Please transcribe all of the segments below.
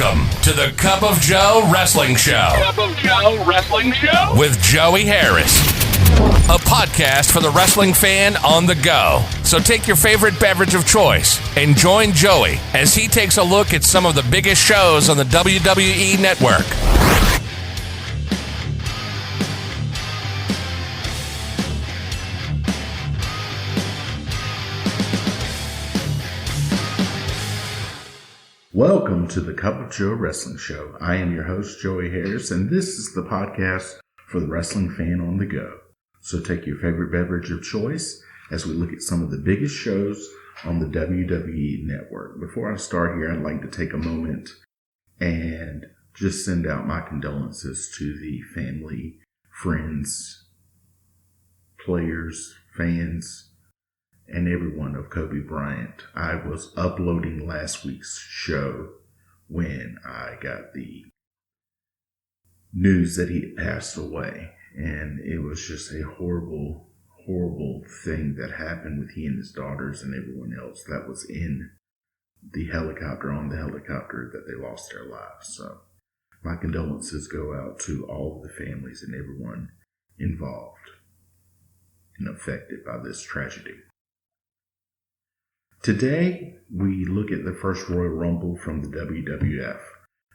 Welcome to the Cup of Joe Wrestling Show. Cup of Joe Wrestling Show? With Joey Harris. A podcast for the wrestling fan on the go. So take your favorite beverage of choice and join Joey as he takes a look at some of the biggest shows on the WWE Network. Welcome to the Cup of Joe Wrestling Show. I am your host, Joey Harris, and this is the podcast for the wrestling fan on the go. So take your favorite beverage of choice as we look at some of the biggest shows on the WWE Network. Before I start here, I'd like to take a moment and just send out my condolences to the family, friends, players, fans, and everyone of Kobe Bryant. I was uploading last week's show when I got the news that he passed away. And it was just a horrible, horrible thing that happened with he and his daughters and everyone else that was in the helicopter, on the helicopter, that they lost their lives. So my condolences go out to all of the families and everyone involved and affected by this tragedy. Today, we look at the first Royal Rumble from the WWF.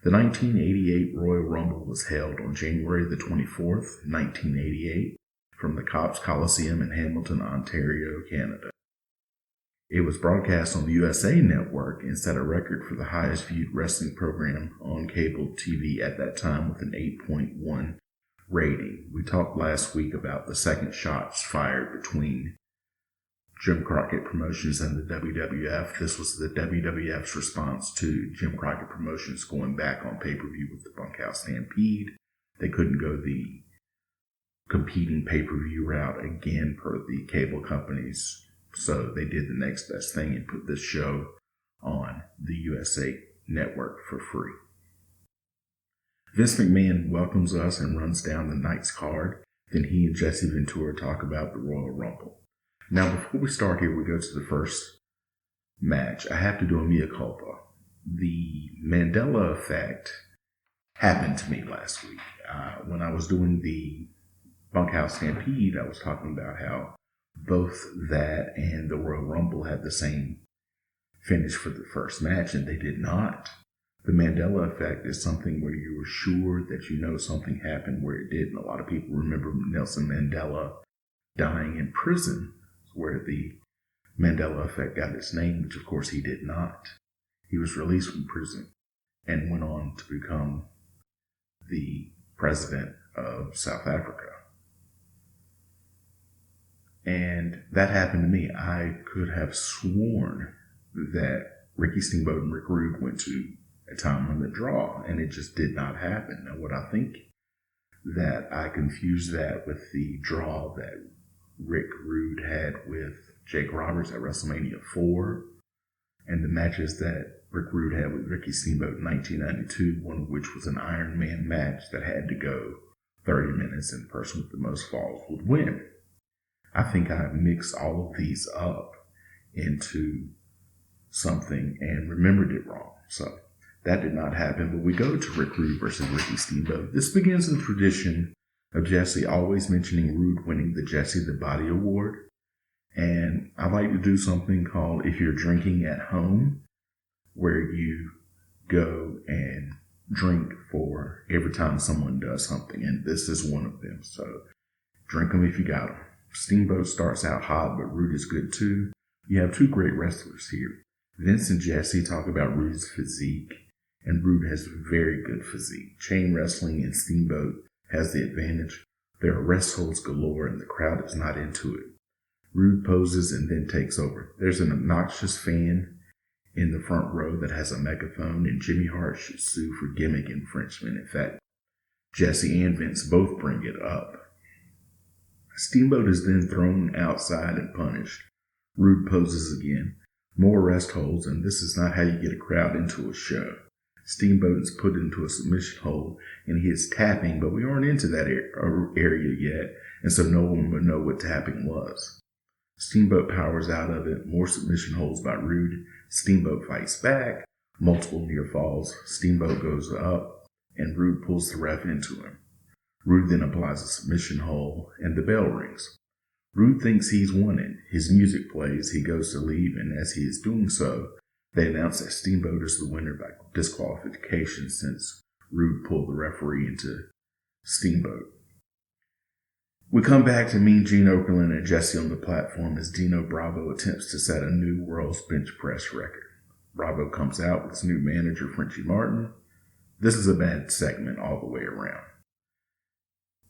The 1988 Royal Rumble was held on January the 24th, 1988, from the Copps Coliseum in Hamilton, Ontario, Canada. It was broadcast on the USA Network and set a record for the highest viewed wrestling program on cable TV at that time with an 8.1 rating. We talked last week about the second shots fired between Jim Crockett Promotions and the WWF. This was the WWF's response to Jim Crockett Promotions going back on pay-per-view with the Bunkhouse Stampede. They couldn't go the competing pay-per-view route again per the cable companies, so they did the next best thing and put this show on the USA Network for free. Vince McMahon welcomes us and runs down the night's card. Then he and Jesse Ventura talk about the Royal Rumble. Now, before we start here, we go to the first match. I have to do a Mea Culpa. The Mandela Effect happened to me last week. When I was doing the Bunkhouse Stampede, I was talking about how both that and the Royal Rumble had the same finish for the first match, and they did not. The Mandela Effect is something where you were sure that you know something happened where it didn't. A lot of people remember Nelson Mandela dying in prison, where the Mandela Effect got its name, which of course he did not. He was released from prison and went on to become the president of South Africa. And that happened to me. I could have sworn that Ricky Steamboat and Rick Rude went to a time limit draw, and it just did not happen. Now, what I think that I confused that with the draw that Rick Rude had with Jake Roberts at WrestleMania 4, and the matches that Rick Rude had with Ricky Steamboat in 1992, one of which was an Iron Man match that had to go 30 minutes, and the person with the most falls would win. I think I mixed all of these up into something and remembered it wrong. So that did not happen, but we go to Rick Rude versus Ricky Steamboat. This begins in tradition of Jesse always mentioning Rude winning the Jesse the Body Award. And I like to do something called If You're Drinking at Home, where you go and drink for every time someone does something. And this is one of them. So drink them if you got them. Steamboat starts out hot, but Rude is good too. You have two great wrestlers here. Vince and Jesse talk about Rude's physique, and Rude has very good physique. Chain wrestling and Steamboat has the advantage. There are rest holds galore and the crowd is not into it. Rude poses and then takes over. There's an obnoxious fan in the front row that has a megaphone, and Jimmy Hart should sue for gimmick infringement. In fact, Jesse and Vince both bring it up. Steamboat is then thrown outside and punished. Rude poses again. More rest holds, and this is not how you get a crowd into a show. Steamboat is put into a submission hold, and he is tapping, but we aren't into that area yet, and so no one would know what tapping was. Steamboat powers out of it. More submission holds by Rude. Steamboat fights back. Multiple near falls. Steamboat goes up, and Rude pulls the ref into him. Rude then applies a submission hold, and the bell rings. Rude thinks he's won it. His music plays, he goes to leave, and as he is doing so, they announce that Steamboat is the winner by disqualification since Rude pulled the referee into Steamboat. We come back to Mean Gene Okerlund and Jesse on the platform as Dino Bravo attempts to set a new world's bench press record. Bravo comes out with his new manager, Frenchie Martin. This is a bad segment all the way around.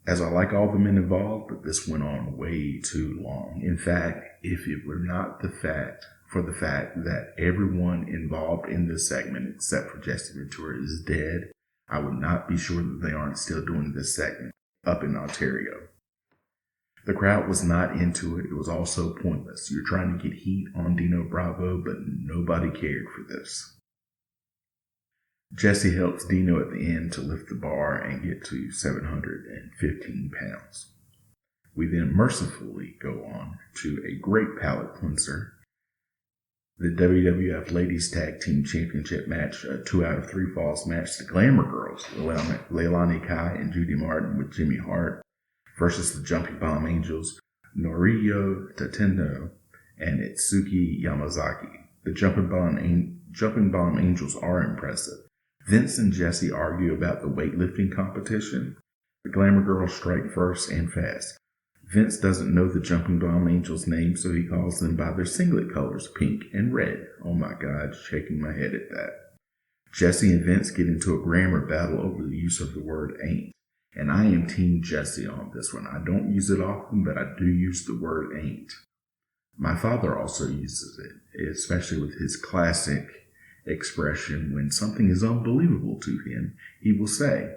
As I like all the men involved, but this went on way too long. In fact, if it were not for the fact that everyone involved in this segment, except for Jesse Ventura, is dead, I would not be sure that they aren't still doing this segment up in Ontario. The crowd was not into it. It was also pointless. You're trying to get heat on Dino Bravo, but nobody cared for this. Jesse helps Dino at the end to lift the bar and get to 715 pounds. We then mercifully go on to a great palate cleanser. The WWF Ladies Tag Team Championship match, a 2 out of 3 falls match. The Glamour Girls, Leilani Kai and Judy Martin with Jimmy Hart, versus the Jumping Bomb Angels, Noriyo Tatendo and Itsuki Yamazaki. The Jumping Bomb Angels are impressive. Vince and Jesse argue about the weightlifting competition. The Glamour Girls strike first and fast. Vince doesn't know the Jumping Bomb Angels' name, so he calls them by their singlet colors, pink and red. Oh my God, shaking my head at that. Jesse and Vince get into a grammar battle over the use of the word ain't. And I am Team Jesse on this one. I don't use it often, but I do use the word ain't. My father also uses it, especially with his classic expression when something is unbelievable to him. He will say,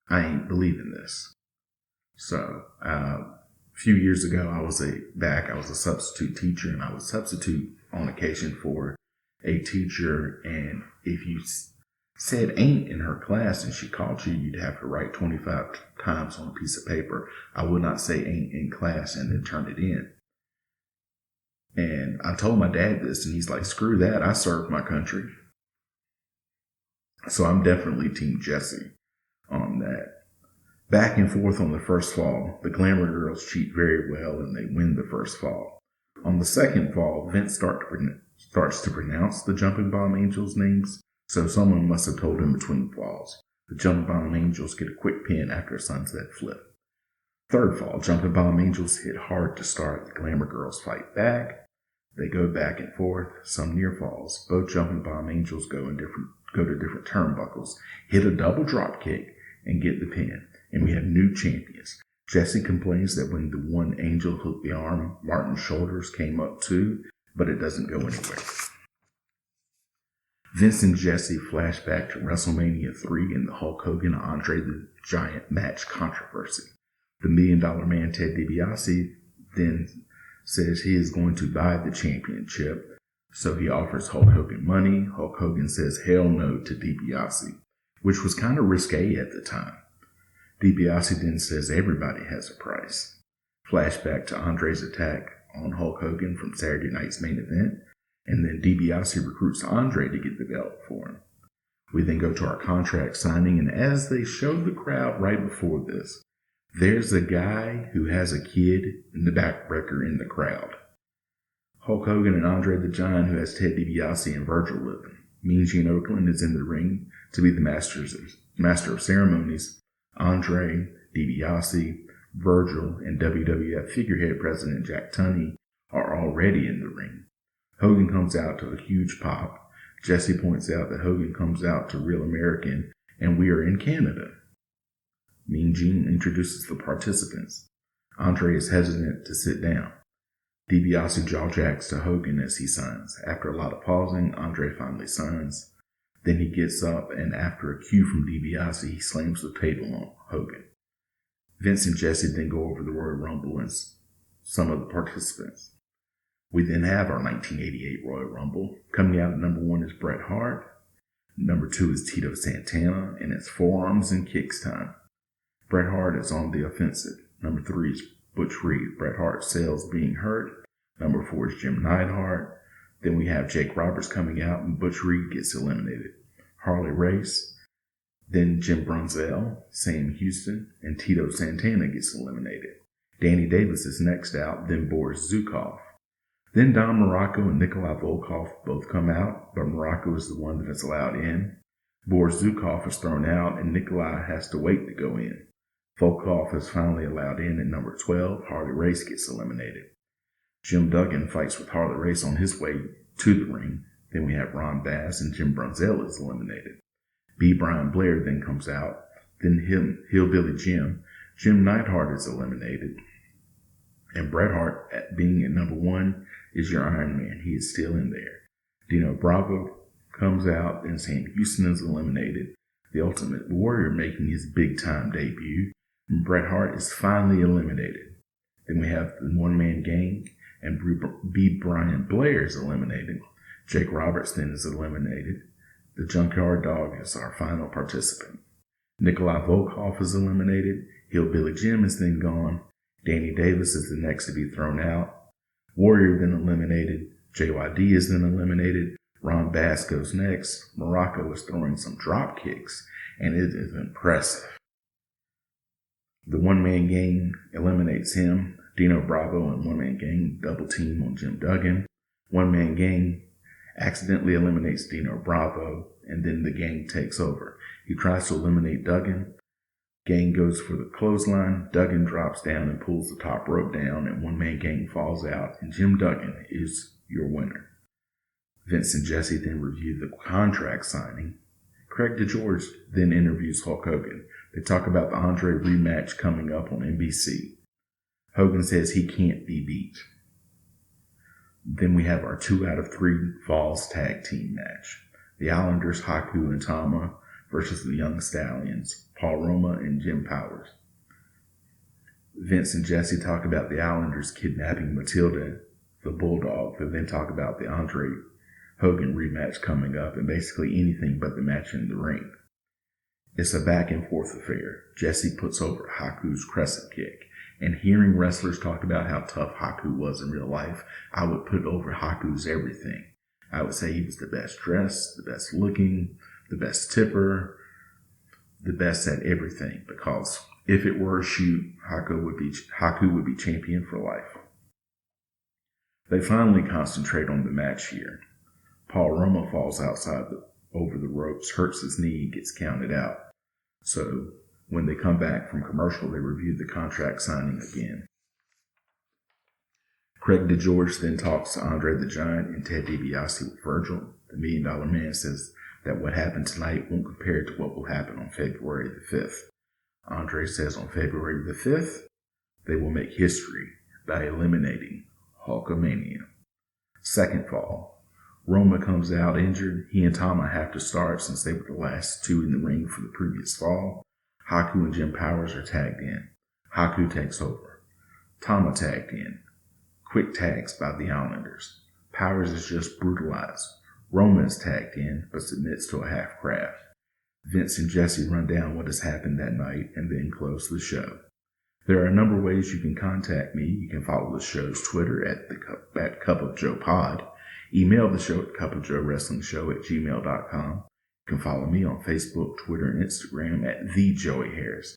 I ain't believing this. So, a few years ago, I was a substitute teacher, and I would substitute on occasion for a teacher, and if you said ain't in her class and she called you, you'd have to write 25 times on a piece of paper. I would not say ain't in class and then turn it in. And I told my dad this, and he's like, screw that, I served my country. So I'm definitely Team Jesse on that. Back and forth on the first fall, the Glamour Girls cheat very well and they win the first fall. On the second fall, Vince starts to pronounce the Jumping Bomb Angels' names, so someone must have told him between falls. The Jumping Bomb Angels get a quick pin after a sunset flip. Third fall, Jumping Bomb Angels hit hard to start. The Glamour Girls fight back. They go back and forth, some near falls. Both Jumping Bomb Angels go to different turnbuckles, hit a double drop kick, and get the pin. And we have new champions. Jesse complains that when the one angel hooked the arm, Martin's shoulders came up too, but it doesn't go anywhere. Vince and Jesse flash back to WrestleMania 3 and the Hulk Hogan Andre the Giant match controversy. The $1 Million Man Ted DiBiase then says he is going to buy the championship, so he offers Hulk Hogan money. Hulk Hogan says hell no to DiBiase, which was kind of risque at the time. DiBiase then says everybody has a price. Flashback to Andre's attack on Hulk Hogan from Saturday night's main event, and then DiBiase recruits Andre to get the belt for him. We then go to our contract signing, and as they showed the crowd right before this, there's a guy who has a kid in the backbreaker in the crowd. Hulk Hogan and Andre the Giant, who has Ted DiBiase and Virgil with him. Mean Gene Okerlund is in the ring to be the master of ceremonies. Andre, DiBiase, Virgil, and WWF figurehead president Jack Tunney are already in the ring. Hogan comes out to a huge pop. Jesse points out that Hogan comes out to Real American, and we are in Canada. Mean Gene introduces the participants. Andre is hesitant to sit down. DiBiase jaw-jacks to Hogan as he signs. After a lot of pausing, Andre finally signs. Then he gets up, and after a cue from DiBiase, he slams the table on Hogan. Vince and Jesse then go over the Royal Rumble and some of the participants. We then have our 1988 Royal Rumble. Coming out at number 1 is Bret Hart. Number 2 is Tito Santana, and it's forearms and kicks time. Bret Hart is on the offensive. Number 3 is Butch Reed. Bret Hart sells being hurt. Number 4 is Jim Neidhart. Then we have Jake Roberts coming out and Butch Reed gets eliminated. Harley Race, then Jim Brunzell, Sam Houston, and Tito Santana gets eliminated. Danny Davis is next out, then Boris Zukov. Then Don Morocco and Nikolai Volkov both come out, but Morocco is the one that is allowed in. Boris Zukov is thrown out, and Nikolai has to wait to go in. Volkov is finally allowed in at number 12. Harley Race gets eliminated. Jim Duggan fights with Harley Race on his way to the ring. Then we have Ron Bass and Jim Brunzell is eliminated. B. Brian Blair then comes out. Then Hillbilly Jim. Jim Neidhart is eliminated. And Bret Hart, being at number 1, is your Iron Man. He is still in there. Dino Bravo comes out, and Sam Houston is eliminated. The Ultimate Warrior making his big-time debut. And Bret Hart is finally eliminated. Then we have the One-Man Gang, and B. Brian Blair is eliminated. Jake Roberts then is eliminated. The Junkyard Dog is our final participant. Nikolai Volkov is eliminated. Hillbilly Jim is then gone. Danny Davis is the next to be thrown out. Warrior then eliminated. JYD is then eliminated. Ron Bass goes next. Morocco is throwing some drop kicks, and it is impressive. The One-Man Gang eliminates him. Dino Bravo and One-Man Gang double team on Jim Duggan. One-Man Gang accidentally eliminates Dino Bravo, and then the gang takes over. He tries to eliminate Duggan. Gang goes for the clothesline. Duggan drops down and pulls the top rope down, and One-Man Gang falls out, and Jim Duggan is your winner. Vince and Jesse then review the contract signing. Craig DeGeorge then interviews Hulk Hogan. They talk about the Andre rematch coming up on NBC. Hogan says he can't be beat. Then we have our 2 out of 3 Falls tag team match. The Islanders, Haku and Tama, versus the Young Stallions, Paul Roma and Jim Powers. Vince and Jesse talk about the Islanders kidnapping Matilda, the Bulldog. They then talk about the Andre Hogan rematch coming up, and basically anything but the match in the ring. It's a back and forth affair. Jesse puts over Haku's crescent kick. And hearing wrestlers talk about how tough Haku was in real life, I would put over Haku's everything. I would say he was the best dressed, the best looking, the best tipper, the best at everything. Because if it were a shoot, Haku would be champion for life. They finally concentrate on the match here. Paul Roma falls outside over the ropes, hurts his knee, gets counted out. So when they come back from commercial, they review the contract signing again. Craig DeGeorge then talks to Andre the Giant and Ted DiBiase with Virgil. The $1 Million Man says that what happened tonight won't compare to what will happen on February the 5th. Andre says on February the 5th, they will make history by eliminating Hulkamania. Second fall. Roma comes out injured. He and Tama have to start since they were the last 2 in the ring for the previous fall. Haku and Jim Powers are tagged in. Haku takes over. Tama tagged in. Quick tags by the Islanders. Powers is just brutalized. Roma is tagged in, but submits to a half craft. Vince and Jesse run down what has happened that night and then close the show. There are a number of ways you can contact me. You can follow the show's Twitter at Cup of Joe Pod. Email the show at cupofjoewrestlingshow@gmail.com. You can follow me on Facebook, Twitter, and Instagram at @TheJoeyHarris.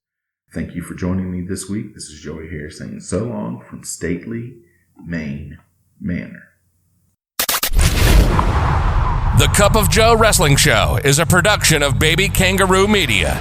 Thank you for joining me this week. This is Joey Harris saying so long from Stately, Maine Manor. The Cup of Joe Wrestling Show is a production of Baby Kangaroo Media.